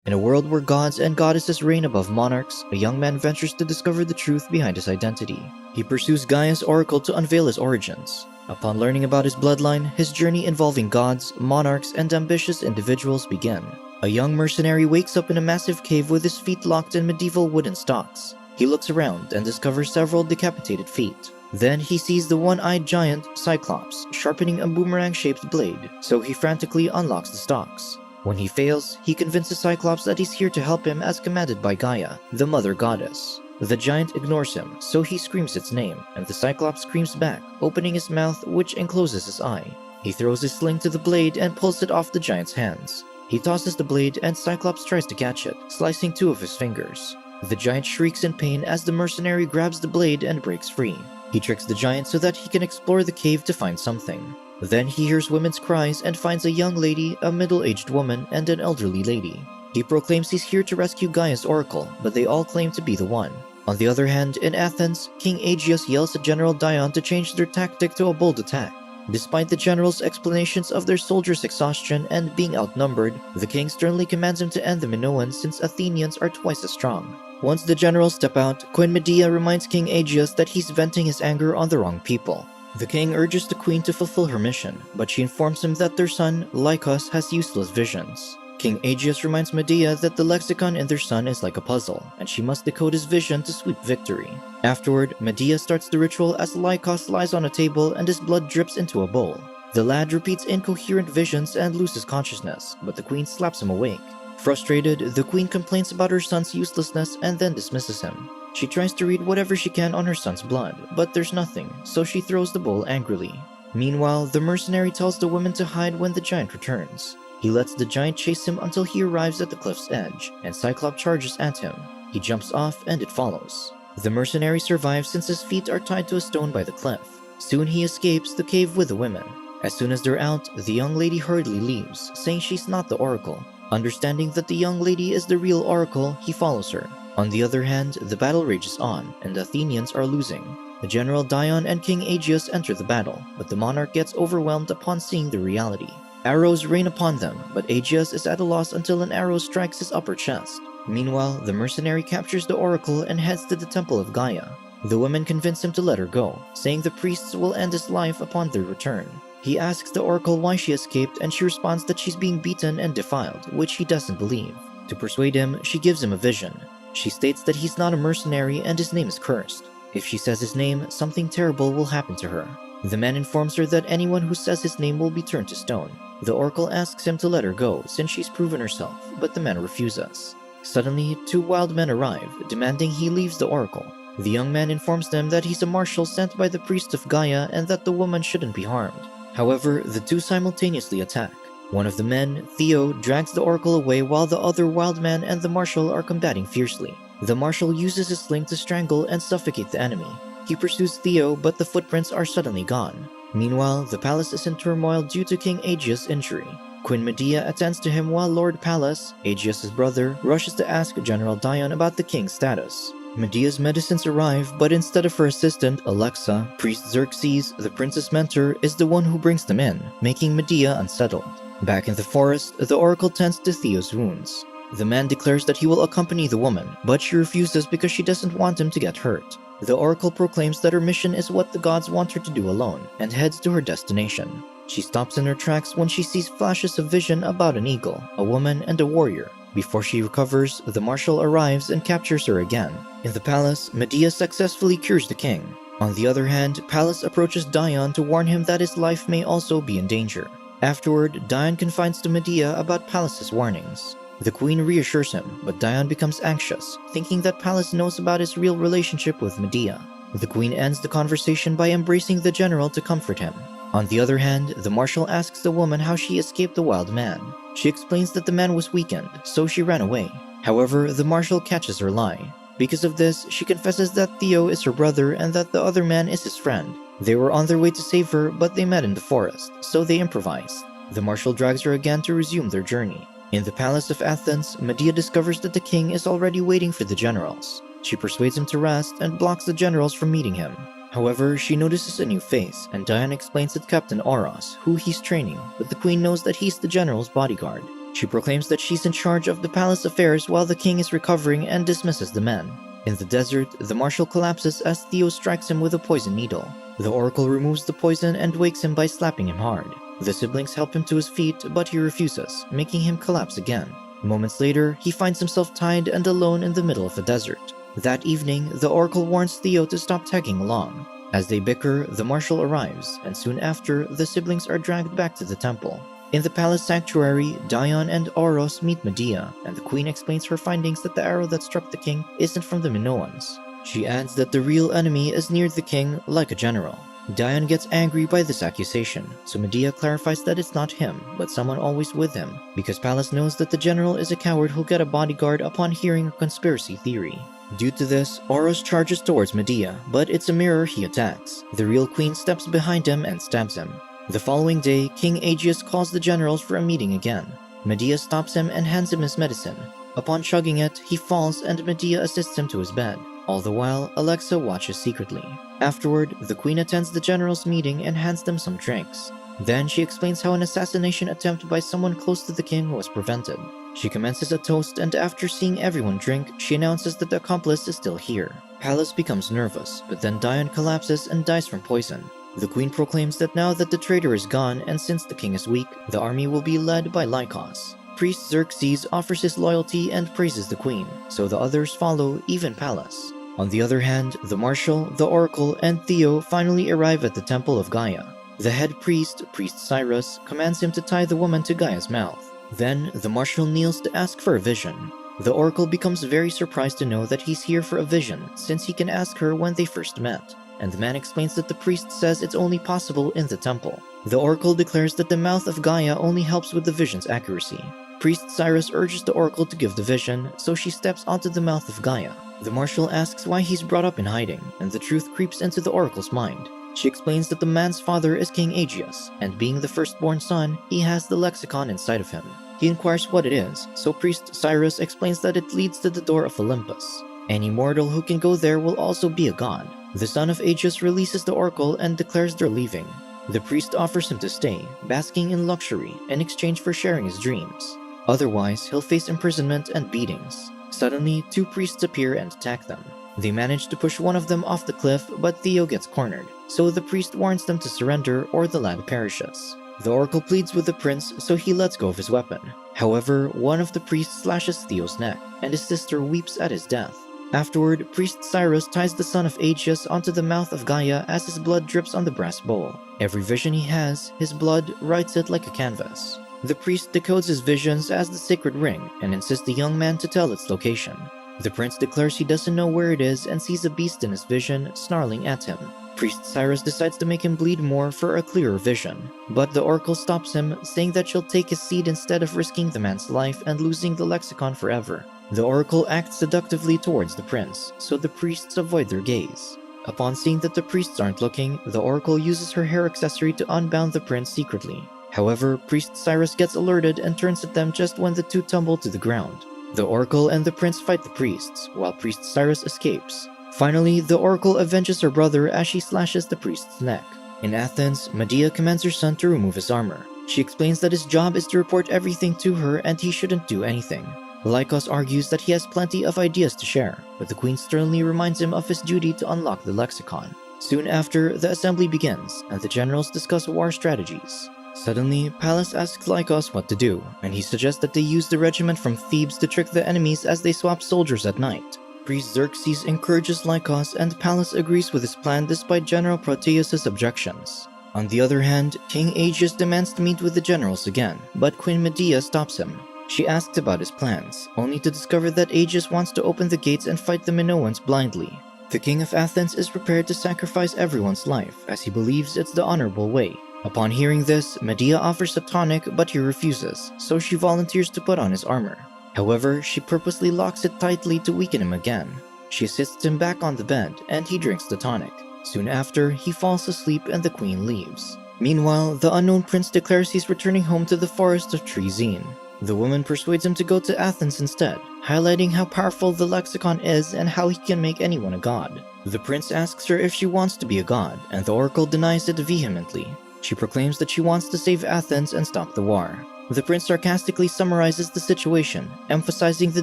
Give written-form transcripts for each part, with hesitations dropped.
In a world where gods and goddesses reign above monarchs, a young man ventures to discover the truth behind his identity. He pursues Gaia's oracle to unveil his origins. Upon learning about his bloodline, his journey involving gods, monarchs, and ambitious individuals begin. A young mercenary wakes up in a massive cave with his feet locked in medieval wooden stocks. He looks around and discovers several decapitated feet. Then he sees the one-eyed giant, Cyclops, sharpening a boomerang-shaped blade, so he frantically unlocks the stocks. When he fails, he convinces Cyclops that he's here to help him as commanded by Gaia, the mother goddess. The giant ignores him, so he screams its name, and the Cyclops screams back, opening his mouth which encloses his eye. He throws his sling to the blade and pulls it off the giant's hands. He tosses the blade and Cyclops tries to catch it, slicing 2 of his fingers. The giant shrieks in pain as the mercenary grabs the blade and breaks free. He tricks the giant so that he can explore the cave to find something. Then he hears women's cries and finds a young lady, a middle-aged woman, and an elderly lady. He proclaims he's here to rescue Gaia's oracle, but they all claim to be the one. On the other hand, in Athens, King Aegeus yells at General Dion to change their tactic to a bold attack. Despite the general's explanations of their soldiers' exhaustion and being outnumbered, the king sternly commands him to end the Minoans since Athenians are twice as strong. Once the generals step out, Queen Medea reminds King Aegeus that he's venting his anger on the wrong people. The king urges the queen to fulfill her mission, but she informs him that their son, Lycos, has useless visions. King Aegeus reminds Medea that the lexicon in their son is like a puzzle, and she must decode his vision to sweep victory. Afterward, Medea starts the ritual as Lycos lies on a table and his blood drips into a bowl. The lad repeats incoherent visions and loses consciousness, but the queen slaps him awake. Frustrated, the queen complains about her son's uselessness and then dismisses him. She tries to read whatever she can on her son's blood, but there's nothing, so she throws the bowl angrily. Meanwhile, the mercenary tells the woman to hide when the giant returns. He lets the giant chase him until he arrives at the cliff's edge, and Cyclops charges at him. He jumps off and it follows. The mercenary survives since his feet are tied to a stone by the cliff. Soon he escapes the cave with the women. As soon as they're out, the young lady hurriedly leaves, saying she's not the oracle. Understanding that the young lady is the real oracle, he follows her. On the other hand, the battle rages on, and the Athenians are losing. The General Dion and King Aegeus enter the battle, but the monarch gets overwhelmed upon seeing the reality. Arrows rain upon them, but Aegeus is at a loss until an arrow strikes his upper chest. Meanwhile, the mercenary captures the oracle and heads to the temple of Gaia. The women convince him to let her go, saying the priests will end his life upon their return. He asks the oracle why she escaped, and she responds that she's being beaten and defiled, which he doesn't believe. To persuade him, she gives him a vision. She states that he's not a mercenary and his name is cursed. If she says his name, something terrible will happen to her. The man informs her that anyone who says his name will be turned to stone. The oracle asks him to let her go since she's proven herself, but the man refuses. Suddenly, 2 wild men arrive, demanding he leaves the oracle. The young man informs them that he's a marshal sent by the priest of Gaia and that the woman shouldn't be harmed. However, the 2 simultaneously attack. One of the men, Theo, drags the oracle away while the other wild man and the marshal are combating fiercely. The marshal uses his sling to strangle and suffocate the enemy. He pursues Theo, but the footprints are suddenly gone. Meanwhile, the palace is in turmoil due to King Aegeus' injury. Queen Medea attends to him while Lord Pallas, Aegeus' brother, rushes to ask General Dion about the king's status. Medea's medicines arrive, but instead of her assistant, Alexa, Priest Xerxes, the prince's mentor, is the one who brings them in, making Medea unsettled. Back in the forest, the oracle tends to Theo's wounds. The man declares that he will accompany the woman, but she refuses because she doesn't want him to get hurt. The oracle proclaims that her mission is what the gods want her to do alone, and heads to her destination. She stops in her tracks when she sees flashes of vision about an eagle, a woman, and a warrior. Before she recovers, the marshal arrives and captures her again. In the palace, Medea successfully cures the king. On the other hand, Pallas approaches Dion to warn him that his life may also be in danger. Afterward, Dion confides to Medea about Pallas's warnings. The queen reassures him, but Dion becomes anxious, thinking that Pallas knows about his real relationship with Medea. The queen ends the conversation by embracing the general to comfort him. On the other hand, the marshal asks the woman how she escaped the wild man. She explains that the man was weakened, so she ran away. However, the marshal catches her lie. Because of this, she confesses that Theo is her brother and that the other man is his friend. They were on their way to save her, but they met in the forest, so they improvised. The marshal drags her again to resume their journey. In the palace of Athens, Medea discovers that the king is already waiting for the generals. She persuades him to rest and blocks the generals from meeting him. However, she notices a new face, and Diana explains that Captain Oros, who he's training, but the queen knows that he's the general's bodyguard. She proclaims that she's in charge of the palace affairs while the king is recovering and dismisses the men. In the desert, the marshal collapses as Theo strikes him with a poison needle. The oracle removes the poison and wakes him by slapping him hard. The siblings help him to his feet, but he refuses, making him collapse again. Moments later, he finds himself tied and alone in the middle of the desert. That evening, the oracle warns Theo to stop tagging along. As they bicker, the marshal arrives, and soon after, the siblings are dragged back to the temple. In the palace sanctuary, Dion and Oros meet Medea, and the queen explains her findings that the arrow that struck the king isn't from the Minoans. She adds that the real enemy is near the king, like a general. Dion gets angry by this accusation, so Medea clarifies that it's not him, but someone always with him, because Pallas knows that the general is a coward who'll get a bodyguard upon hearing a conspiracy theory. Due to this, Oros charges towards Medea, but it's a mirror he attacks. The real queen steps behind him and stabs him. The following day, King Aegeus calls the generals for a meeting again. Medea stops him and hands him his medicine. Upon chugging it, he falls and Medea assists him to his bed. All the while, Alexa watches secretly. Afterward, the queen attends the generals' meeting and hands them some drinks. Then she explains how an assassination attempt by someone close to the king was prevented. She commences a toast, and after seeing everyone drink, she announces that the accomplice is still here. Pallas becomes nervous, but then Dion collapses and dies from poison. The queen proclaims that now that the traitor is gone, and since the king is weak, the army will be led by Lycos. Priest Xerxes offers his loyalty and praises the queen, so the others follow, even Pallas. On the other hand, the marshal, the oracle, and Theo finally arrive at the temple of Gaia. The head priest, Priest Cyrus, commands him to tie the woman to Gaia's mouth. Then, the marshal kneels to ask for a vision. The oracle becomes very surprised to know that he's here for a vision, since he can ask her when they first met. And the man explains that the priest says it's only possible in the temple. The oracle declares that the mouth of Gaia only helps with the vision's accuracy. Priest Cyrus urges the oracle to give the vision, so she steps onto the mouth of Gaia. The marshal asks why he's brought up in hiding, and the truth creeps into the oracle's mind. She explains that the man's father is King Aegeus, and being the firstborn son, he has the lexicon inside of him. He inquires what it is, so Priest Cyrus explains that it leads to the door of Olympus. Any mortal who can go there will also be a god. The son of Aegeus releases the oracle and declares they're leaving. The priest offers him to stay, basking in luxury, in exchange for sharing his dreams. Otherwise, he'll face imprisonment and beatings. Suddenly, two priests appear and attack them. They manage to push one of them off the cliff, but Theo gets cornered, so the priest warns them to surrender or the lad perishes. The oracle pleads with the prince, so he lets go of his weapon. However, one of the priests slashes Theo's neck, and his sister weeps at his death. Afterward, Priest Cyrus ties the son of Aegeus onto the mouth of Gaia as his blood drips on the brass bowl. Every vision he has, his blood writes it like a canvas. The priest decodes his visions as the sacred ring and insists the young man to tell its location. The prince declares he doesn't know where it is and sees a beast in his vision snarling at him. Priest Cyrus decides to make him bleed more for a clearer vision, but the oracle stops him, saying that she'll take his seed instead of risking the man's life and losing the lexicon forever. The oracle acts seductively towards the prince, so the priests avoid their gaze. Upon seeing that the priests aren't looking, the oracle uses her hair accessory to unbound the prince secretly. However, Priest Cyrus gets alerted and turns at them just when the two tumble to the ground. The oracle and the prince fight the priests, while Priest Cyrus escapes. Finally, the oracle avenges her brother as she slashes the priest's neck. In Athens, Medea commands her son to remove his armor. She explains that his job is to report everything to her and he shouldn't do anything. Lycos argues that he has plenty of ideas to share, but the queen sternly reminds him of his duty to unlock the lexicon. Soon after, the assembly begins, and the generals discuss war strategies. Suddenly, Pallas asks Lycos what to do, and he suggests that they use the regiment from Thebes to trick the enemies as they swap soldiers at night. Priest Xerxes encourages Lycos, and Pallas agrees with his plan despite General Proteus' objections. On the other hand, King Aegeus demands to meet with the generals again, but Queen Medea stops him. She asks about his plans, only to discover that Aegeus wants to open the gates and fight the Minoans blindly. The king of Athens is prepared to sacrifice everyone's life, as he believes it's the honorable way. Upon hearing this, Medea offers a tonic, but he refuses, so she volunteers to put on his armor. However, she purposely locks it tightly to weaken him again. She assists him back on the bed, and he drinks the tonic. Soon after, he falls asleep and the queen leaves. Meanwhile, the unknown prince declares he's returning home to the forest of Troezene. The woman persuades him to go to Athens instead, highlighting how powerful the lexicon is and how he can make anyone a god. The prince asks her if she wants to be a god, and the oracle denies it vehemently. She proclaims that she wants to save Athens and stop the war. The prince sarcastically summarizes the situation, emphasizing the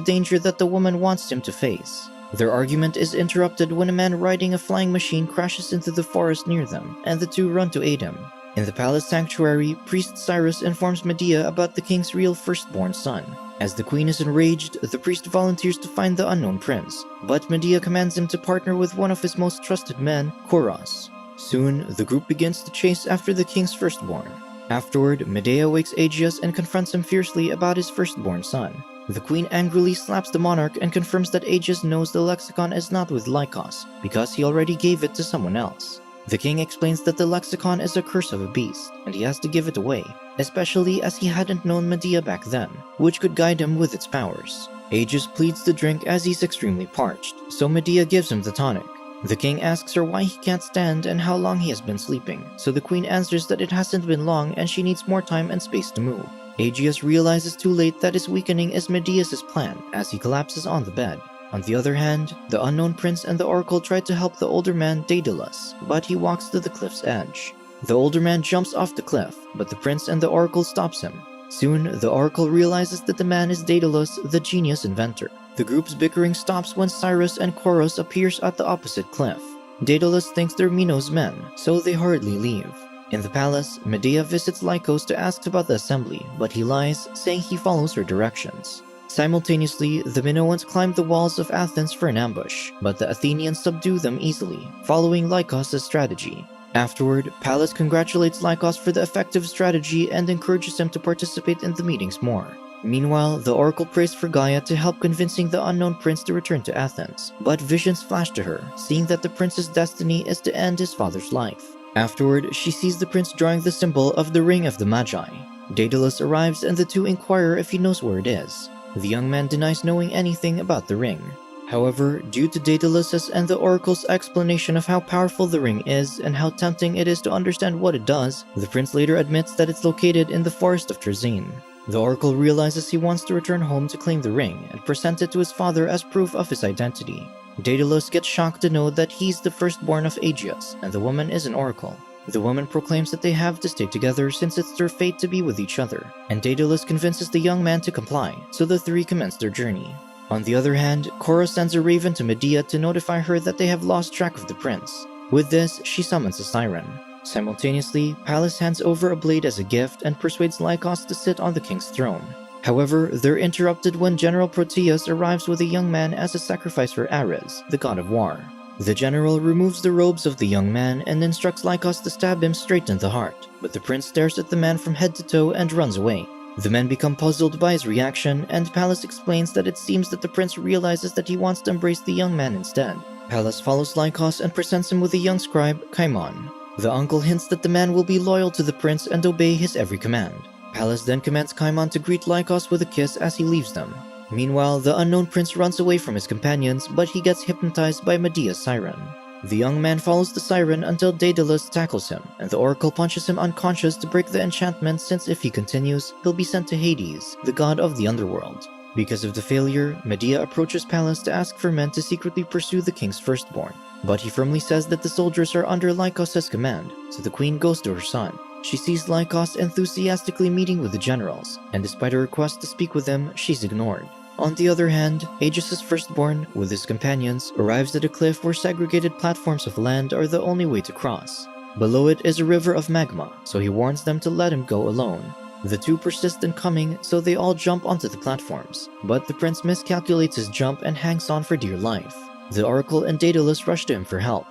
danger that the woman wants him to face. Their argument is interrupted when a man riding a flying machine crashes into the forest near them, and the two run to aid him. In the palace sanctuary, Priest Cyrus informs Medea about the king's real firstborn son. As the queen is enraged, the priest volunteers to find the unknown prince, but Medea commands him to partner with one of his most trusted men, Koros. Soon, the group begins to chase after the king's firstborn. Afterward, Medea wakes Aegeus and confronts him fiercely about his firstborn son. The queen angrily slaps the monarch and confirms that Aegeus knows the lexicon is not with Lycos, because he already gave it to someone else. The king explains that the lexicon is a curse of a beast, and he has to give it away, especially as he hadn't known Medea back then, which could guide him with its powers. Aegeus pleads to drink as he's extremely parched, so Medea gives him the tonic. The king asks her why he can't stand and how long he has been sleeping, so the queen answers that it hasn't been long and she needs more time and space to move. Aegeus realizes too late that his weakening is Medea's plan as he collapses on the bed. On the other hand, the unknown prince and the oracle try to help the older man Daedalus, but he walks to the cliff's edge. The older man jumps off the cliff, but the prince and the oracle stops him. Soon, the oracle realizes that the man is Daedalus, the genius inventor. The group's bickering stops when Cyrus and Koros appears at the opposite cliff. Daedalus thinks they're Minos' men, so they hurriedly leave. In the palace, Medea visits Lycos to ask about the assembly, but he lies, saying he follows her directions. Simultaneously, the Minoans climb the walls of Athens for an ambush, but the Athenians subdue them easily, following Lycos' strategy. Afterward, Pallas congratulates Lycos for the effective strategy and encourages him to participate in the meetings more. Meanwhile, the oracle prays for Gaia to help convincing the unknown prince to return to Athens, but visions flash to her, seeing that the prince's destiny is to end his father's life. Afterward, she sees the prince drawing the symbol of the Ring of the Magi. Daedalus arrives and the two inquire if he knows where it is. The young man denies knowing anything about the ring. However, due to Daedalus's and the oracle's explanation of how powerful the ring is and how tempting it is to understand what it does, the prince later admits that it's located in the forest of Troezene. The oracle realizes he wants to return home to claim the ring and present it to his father as proof of his identity. Daedalus gets shocked to know that he's the firstborn of Aegeus and the woman is an oracle. The woman proclaims that they have to stay together since it's their fate to be with each other, and Daedalus convinces the young man to comply, so the three commence their journey. On the other hand, Koros sends a raven to Medea to notify her that they have lost track of the prince. With this, she summons a siren. Simultaneously, Pallas hands over a blade as a gift and persuades Lycos to sit on the king's throne. However, they're interrupted when General Proteus arrives with a young man as a sacrifice for Ares, the god of war. The general removes the robes of the young man and instructs Lycos to stab him straight in the heart, but the prince stares at the man from head to toe and runs away. The men become puzzled by his reaction, and Pallas explains that it seems that the prince realizes that he wants to embrace the young man instead. Pallas follows Lycos and presents him with a young scribe, Caimon. The uncle hints that the man will be loyal to the prince and obey his every command. Pallas then commands Caimon to greet Lycos with a kiss as he leaves them. Meanwhile, the unknown prince runs away from his companions, but he gets hypnotized by Medea's siren. The young man follows the siren until Daedalus tackles him, and the oracle punches him unconscious to break the enchantment since if he continues, he'll be sent to Hades, the god of the underworld. Because of the failure, Medea approaches Pallas to ask for men to secretly pursue the king's firstborn, but he firmly says that the soldiers are under Lycos' command, so the queen goes to her son. She sees Lycos enthusiastically meeting with the generals, and despite her request to speak with them, she's ignored. On the other hand, Aegeus' firstborn, with his companions, arrives at a cliff where segregated platforms of land are the only way to cross. Below it is a river of magma, so he warns them to let him go alone. The two persist in coming, so they all jump onto the platforms, but the prince miscalculates his jump and hangs on for dear life. The oracle and Daedalus rush to him for help.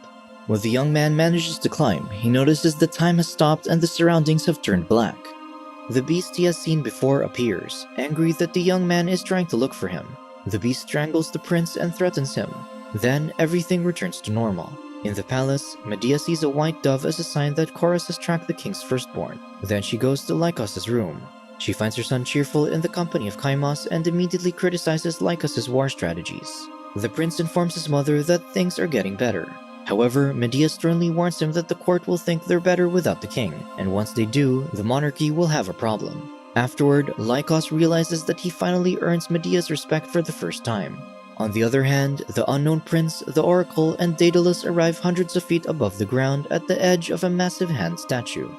When the young man manages to climb, he notices that time has stopped and the surroundings have turned black. The beast he has seen before appears, angry that the young man is trying to look for him. The beast strangles the prince and threatens him. Then, everything returns to normal. In the palace, Medea sees a white dove as a sign that Koros has tracked the king's firstborn. Then she goes to Lycos' room. She finds her son cheerful in the company of Caimos and immediately criticizes Lycos' war strategies. The prince informs his mother that things are getting better. However, Medea sternly warns him that the court will think they're better without the king, and once they do, the monarchy will have a problem. Afterward, Lycos realizes that he finally earns Medea's respect for the first time. On the other hand, the unknown prince, the oracle, and Daedalus arrive hundreds of feet above the ground at the edge of a massive hand statue.